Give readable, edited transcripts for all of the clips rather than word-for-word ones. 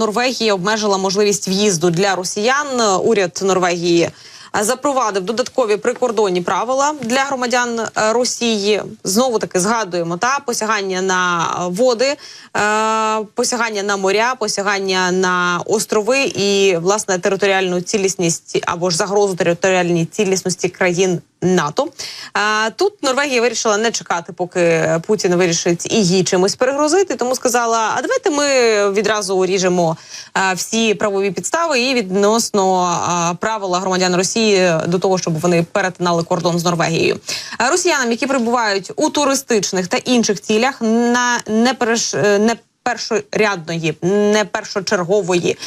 Норвегія обмежила можливість в'їзду для росіян. Уряд Норвегії запровадив додаткові прикордонні правила для громадян Росії. Знову таки згадуємо посягання на води, посягання на моря, посягання на острови і, власне, територіальну цілісність або ж загрозу територіальній цілісності країн НАТО. Тут Норвегія вирішила не чекати, поки Путін вирішить і їй чимось перегрозити, тому сказала, а давайте ми відразу уріжемо всі правові підстави і відносно правила громадян Росії до того, щоб вони перетинали кордон з Норвегією. Росіянам, які перебувають у туристичних та інших цілях на першорядної, не першочергової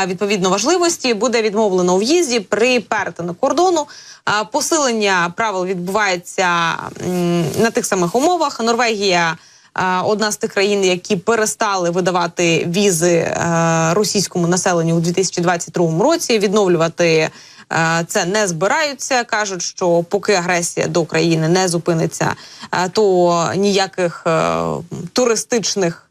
відповідно важливості, буде відмовлено у в'їзді при перетині кордону. Посилення правил відбувається на тих самих умовах. Норвегія одна з тих країн, які перестали видавати візи російському населенню у 2022 році. Відновлювати це не збираються. Кажуть, що поки агресія до України не зупиниться, то ніяких туристичних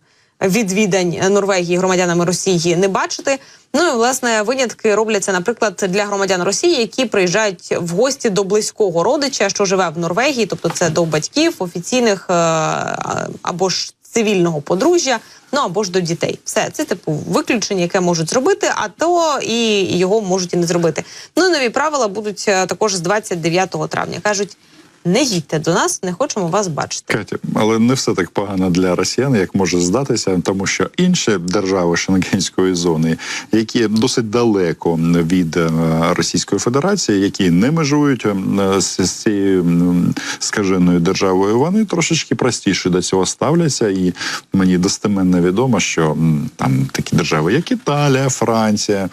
відвідань Норвегії громадянами Росії не бачити. Ну і, власне, винятки робляться, наприклад, для громадян Росії, які приїжджають в гості до близького родича, що живе в Норвегії, тобто це до батьків, офіційних або ж цивільного подружжя, ну або ж до дітей. Все, це типу виключення, яке можуть зробити, а то і його можуть і не зробити. Ну і нові правила будуть також з 29 травня. Кажуть, не їдьте до нас, не хочемо вас бачити. Катя, але не все так погано для росіян, як може здатися, тому що інші держави Шенгенської зони, які досить далеко від Російської Федерації, які не межують з цією скаженою державою, вони трошечки простіше до цього ставляться. І мені достеменно відомо, що там такі держави, як Італія, Франція,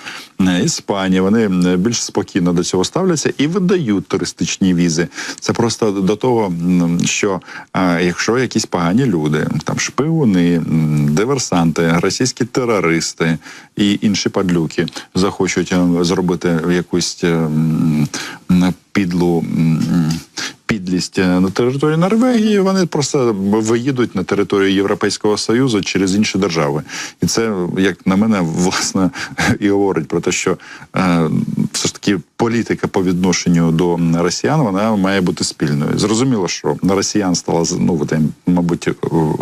Іспанія, вони більш спокійно до цього ставляться і видають туристичні візи. Це просто до того, що якщо якісь погані люди, там шпигуни, диверсанти, російські терористи і інші падлюки захочуть зробити якусь підлість на території Норвегії, вони просто виїдуть на територію Європейського Союзу через інші держави. І це, як на мене, власне, і говорить про те, що все ж таки політика по відношенню до росіян, вона має бути спільною. Зрозуміло, що на росіян стало, мабуть,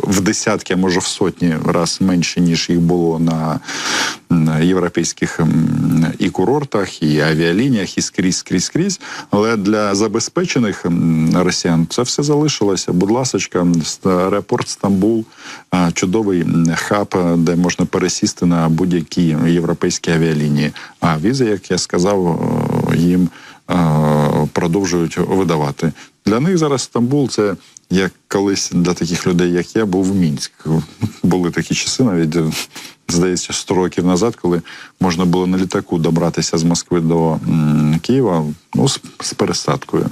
в десятки, а може в сотні раз менше, ніж їх було на європейських і курортах, і авіалініях, і скрізь. Але для забезпечених росіян це все залишилося. Будь ласочка, аеропорт Стамбул, чудовий хаб, де можна пересісти на будь-які європейські авіалінії. А візи, як я сказав, їм продовжують видавати. Для них зараз Стамбул – це як колись для таких людей, як я, був Мінськ. Були такі часи, навіть, здається, 100 років назад, коли можна було на літаку добратися з Москви до Києва, з пересадкою.